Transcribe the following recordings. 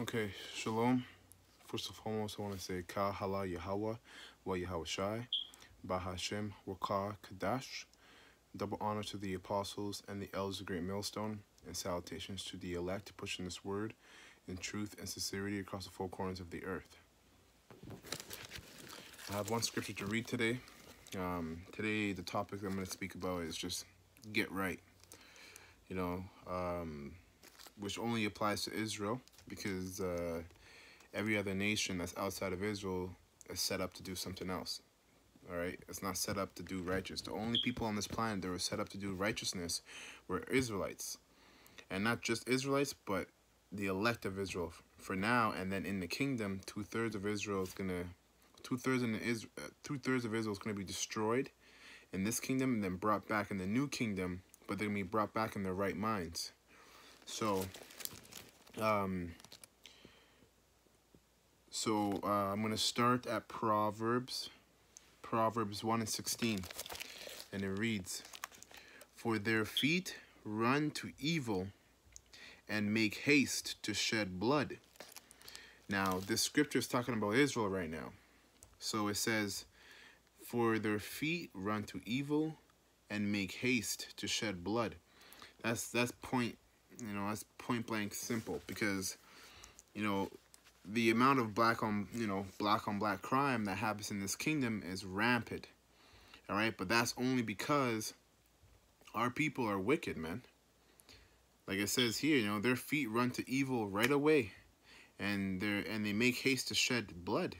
Okay, shalom. First and foremost, I want to say Ka Hala Yahweh, Wa Yahweh Shai, Bahashem, Wakah Kadash. Double honor to the apostles and the elders of Great Millstone, and salutations to the elect pushing this word in truth and sincerity across the four corners of the earth. I have one scripture to read today. Today, the topic I'm going to speak about is just get right. Which only applies to Israel because every other nation that's outside of Israel is set up to do something else. All right, it's not set up to do righteous. The only people on this planet that were set up to do righteousness were Israelites, and not just Israelites, but the elect of Israel for now. And then in the kingdom, two-thirds of Israel is gonna be destroyed in this kingdom and then brought back in the new kingdom, but they're gonna be brought back in their right minds. So I'm gonna start at Proverbs 1:16, and it reads, "For their feet run to evil and make haste to shed blood." Now, this scripture is talking about Israel right now. So it says, "For their feet run to evil and make haste to shed blood." That's point blank simple, because the amount of black on black crime that happens in this kingdom is rampant. All right, but that's only because our people are wicked, man. Like it says here, their feet run to evil right away, and they make haste to shed blood.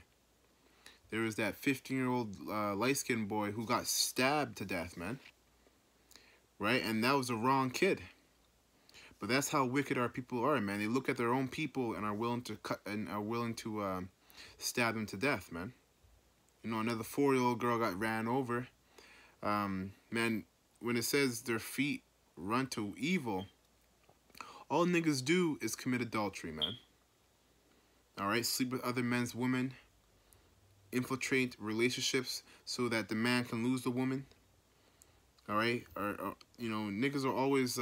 There was that 15-year-old light-skinned boy who got stabbed to death, man. Right, and that was a wrong kid. But that's how wicked our people are, man. They look at their own people and are willing to stab them to death, man. Another 4-year-old girl got ran over. Man, when it says their feet run to evil, all niggas do is commit adultery, man. All right, sleep with other men's women, infiltrate relationships so that the man can lose the woman. All right, or niggas are always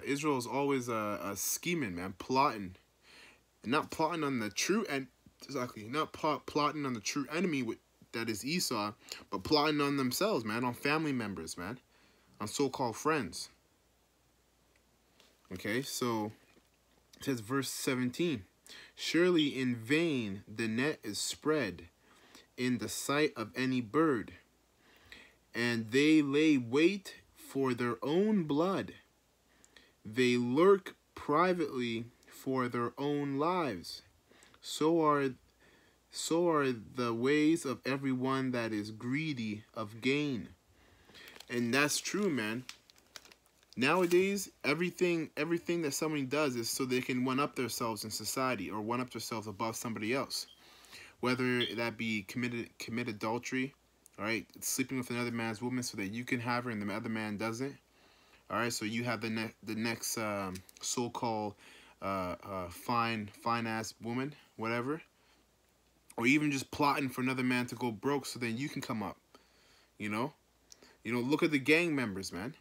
Israel is always scheming, man, plotting, and not plotting on the true plotting on the true enemy, that is Esau, but plotting on themselves, man, on family members, man, on so-called friends. Okay, so it says verse 17, "Surely in vain the net is spread in the sight of any bird, and they lay wait for their own blood. They lurk privately for their own lives. So are the ways of everyone that is greedy of gain." And that's true, man. Nowadays, everything that somebody does is so they can one-up themselves in society, or one-up themselves above somebody else. Whether that be commit adultery, all right, sleeping with another man's woman so that you can have her and the other man doesn't. All right, so you have the next so-called fine ass woman, whatever, or even just plotting for another man to go broke so then you can come up. Look at the gang members, man.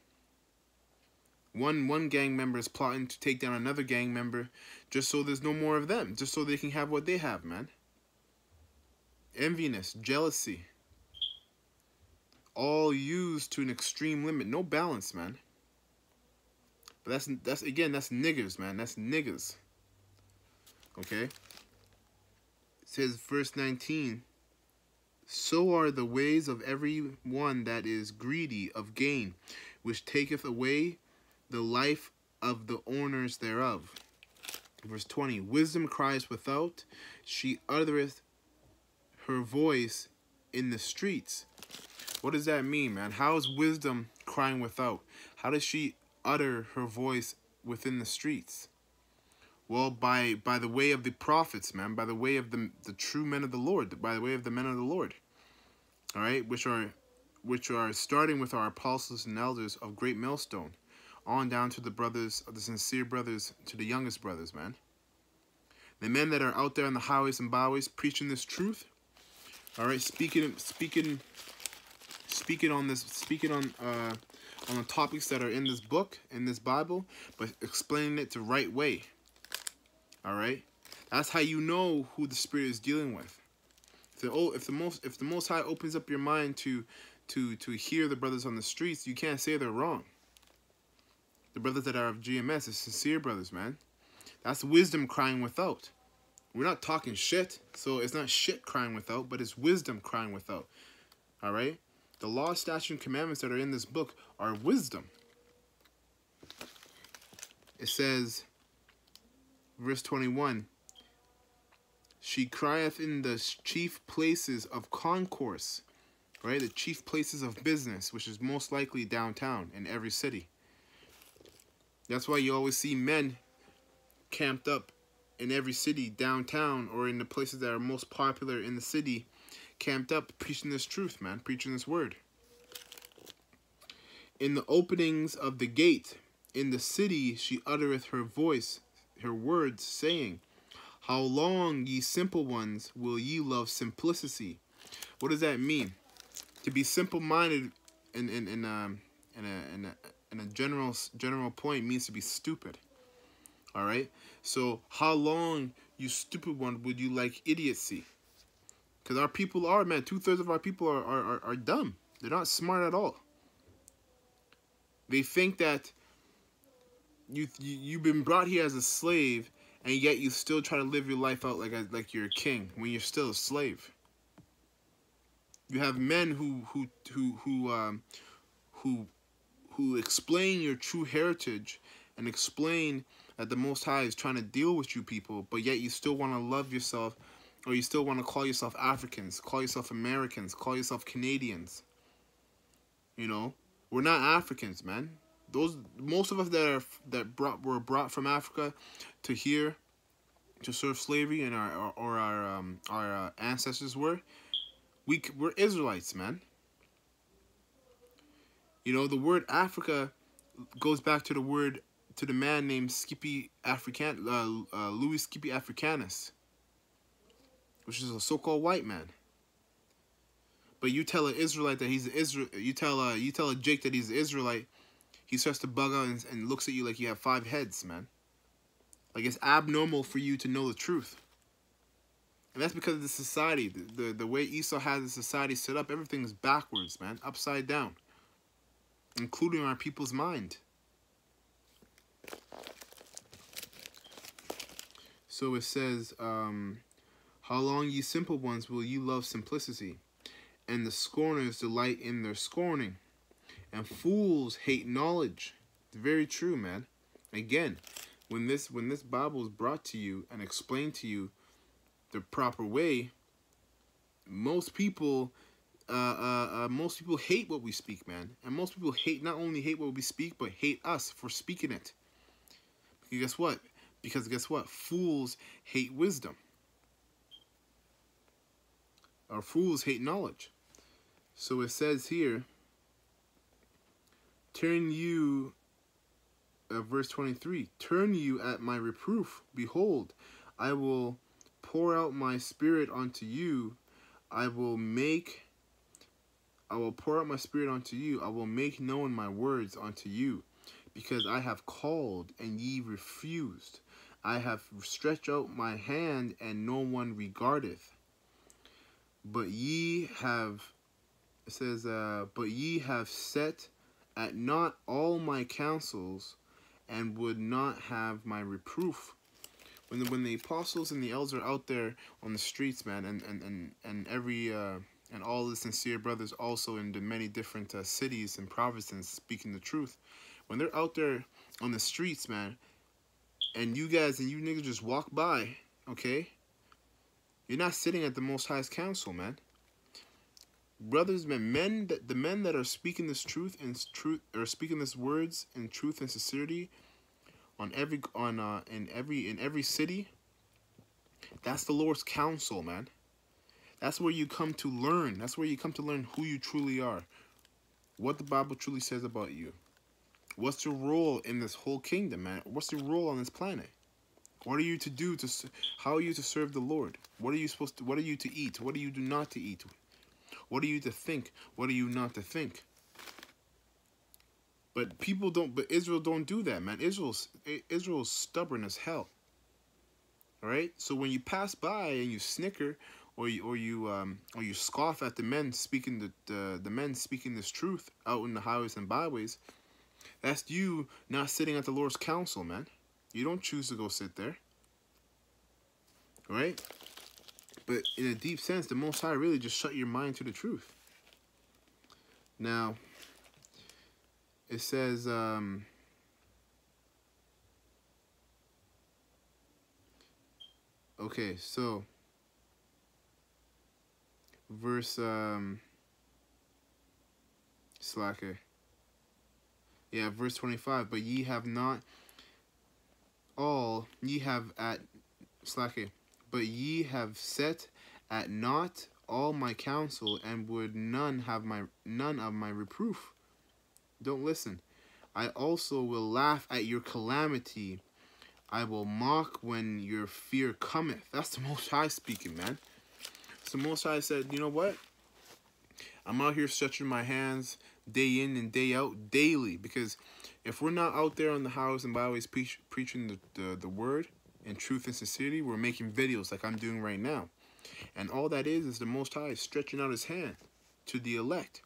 One gang member is plotting to take down another gang member just so there's no more of them, just so they can have what they have, man. Enviness, jealousy, all used to an extreme limit. No balance, man. But that's niggers, man. That's niggas. Okay? It says verse 19, "So are the ways of every one that is greedy of gain, which taketh away the life of the owners thereof." Verse 20, "Wisdom cries without, she uttereth her voice in the streets." What does that mean, man? How is wisdom crying without? How does she utter her voice within the streets? Well, by the way of the prophets, man, by the way of the true men of the Lord, by the way of the men of the Lord. All right, which are starting with our apostles and elders of Great Millstone, on down to the brothers, the sincere brothers, to the youngest brothers, man. The men that are out there on the highways and byways preaching this truth. All right, speaking on the topics that are in this book, in this Bible, but explaining it the right way. All right, that's how you know who the Spirit is dealing with. If the Most High opens up your mind to hear the brothers on the streets, you can't say they're wrong. The brothers that are of GMS, the sincere brothers, man. That's wisdom crying without. We're not talking shit, so it's not shit crying without, but it's wisdom crying without. All right? The law, statutes, and commandments that are in this book are wisdom. It says, verse 21, she crieth in the chief places of concourse, right? The chief places of business, which is most likely downtown in every city. That's why you always see men camped up in every city, downtown, or in the places that are most popular in the city, camped up, preaching this truth, man, preaching this word. In the openings of the gate, in the city, she uttereth her voice, her words, saying, how long, ye simple ones, will ye love simplicity? What does that mean? To be simple-minded in a general point means to be stupid. All right. So how long, you stupid one, would you like idiocy? Because our people are, man, 2/3 of our people are dumb. They're not smart at all. They think that you've been brought here as a slave, and yet you still try to live your life out like you're a king when you're still a slave. You have men who explain your true heritage and explain that the Most High is trying to deal with you people, but yet you still want to love yourself, or you still want to call yourself Africans, call yourself Americans, call yourself Canadians. You know, we're not Africans, man. Most of us were brought from Africa to here to serve slavery, and our ancestors we're Israelites, man. You know, the word Africa goes back to the man named Louis Scipio Africanus, which is a so-called white man. But you tell an Israelite that he's you tell a Jake that he's an Israelite, he starts to bug out and looks at you like you have 5 heads, man. Like it's abnormal for you to know the truth. And that's because of the society, the way Esau has the society set up. Everything's backwards, man, upside down, including our people's mind. So it says, how long, ye simple ones, will you love simplicity? And the scorners delight in their scorning. And fools hate knowledge. It's very true, man. Again, when this Bible is brought to you and explained to you the proper way, most people hate what we speak, man. And most people not only hate what we speak, but hate us for speaking it. Because guess what? Fools hate wisdom. Or fools hate knowledge. So it says here, turn you, verse 23, turn you at my reproof. Behold, I will pour out my spirit unto you. I will pour out my spirit unto you. I will make known my words unto you. Because I have called, and ye refused. I have stretched out my hand, and no one regardeth. But ye have, it says, but ye have set at naught all my counsels, and would not have my reproof. When the apostles and the elders are out there on the streets, man, and all the sincere brothers also in the many different cities and provinces speaking the truth, when they're out there on the streets, man, and you guys and you niggas just walk by, okay, you're not sitting at the Most High's council, man. Brothers, man, the men that are speaking this truth or speaking this words in truth and sincerity in every city, that's the Lord's counsel, man. That's where you come to learn. That's where you come to learn who you truly are, what the Bible truly says about you. What's your role in this whole kingdom, man? What's your role on this planet? What are you to do how are you to serve the Lord? What are you to eat? What are you not to eat? What are you to think? What are you not to think? But Israel don't do that, man. Israel's stubborn as hell. All right. So when you pass by and you snicker, or you scoff at the men speaking the men speaking this truth out in the highways and byways, that's you not sitting at the Lord's counsel, man. You don't choose to go sit there. All right. But in a deep sense, the Most High really just shut your mind to the truth. Now, it says, okay, so, verse, slacker. Yeah, verse 25. But ye have not all, ye have at, slacker. But ye have set at naught all my counsel, and would none of my reproof. Don't listen. I also will laugh at your calamity. I will mock when your fear cometh. That's the Most High speaking, man. So Most High said, you know what? I'm out here stretching my hands day in and day out, daily. Because if we're not out there on the highways and byways preaching the word in truth and sincerity, we're making videos like I'm doing right now. And all that is the Most High stretching out his hand to the elect.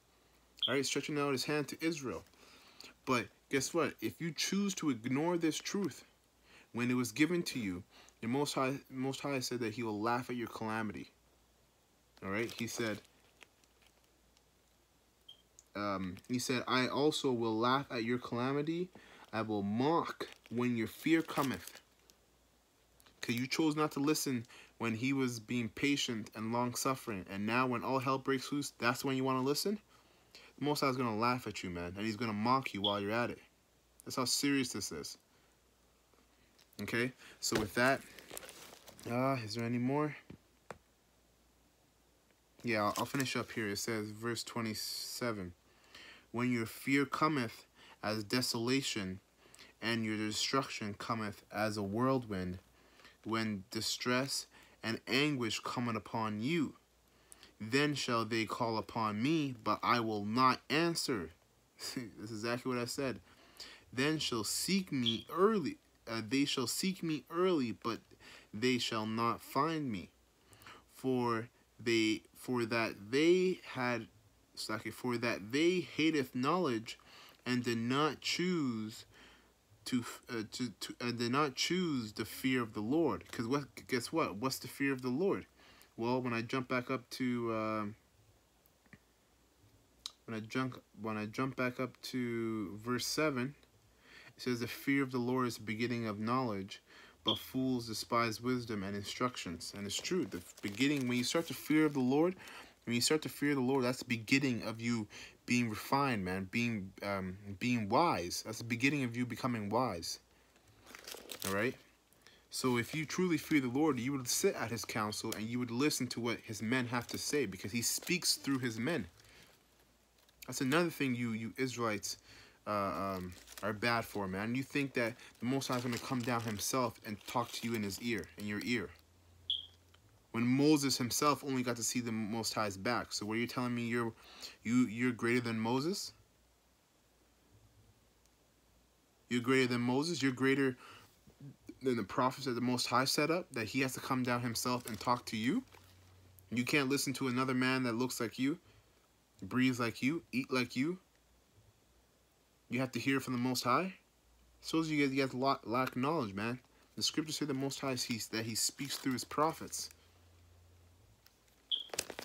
All right, stretching out his hand to Israel. But guess what? If you choose to ignore this truth when it was given to you, the Most High said that he will laugh at your calamity. All right, he said, I also will laugh at your calamity. I will mock when your fear cometh. Because you chose not to listen when he was being patient and long-suffering. And now when all hell breaks loose, that's when you want to listen? The Most High is going to laugh at you, man. And he's going to mock you while you're at it. That's how serious this is. Okay? So with that, is there any more? Yeah, I'll finish up here. It says, verse 27. When your fear cometh as desolation, and your destruction cometh as a whirlwind, when distress and anguish cometh upon you, then shall they call upon me, but I will not answer. This is exactly what I said. Then shall seek me early. They shall seek me early, but they shall not find me. For that they hateth knowledge, and did not choose did not choose the fear of the Lord. Because guess what? What's the fear of the Lord? Well, when I jump back up to verse 7, it says the fear of the Lord is the beginning of knowledge, but fools despise wisdom and instructions. And it's true. The beginning, when you start to fear the Lord, that's the beginning of you being refined, man. Being wise. That's the beginning of you becoming wise. All right. So if you truly fear the Lord, you would sit at his counsel and you would listen to what his men have to say, because he speaks through his men. That's another thing you Israelites are bad for, man. You think that the Most High is going to come down himself and talk to you in your ear. When Moses himself only got to see the Most High's back. So what are you telling me? You're greater than Moses? You're greater than Moses? You're greater than the prophets that the Most High set up? That he has to come down himself and talk to you? You can't listen to another man that looks like you, breathes like you, eat like you? You have to hear from the Most High? Shows you guys lack knowledge, man. The scriptures say the Most High that he speaks through his prophets.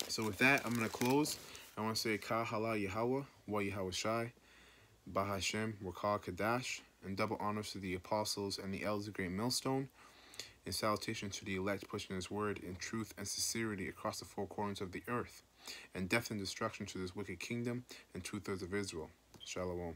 So with that, I'm going to close. I want to say Ka Hala Yahweh, Wa Yahweh Shai, Bahashem, Wakal Kadash, and double honors to the apostles and the elders of Great Millstone, and salutations to the elect pushing his word in truth and sincerity across the four corners of the earth, and death and destruction to this wicked kingdom and 2/3 of Israel. Shalom.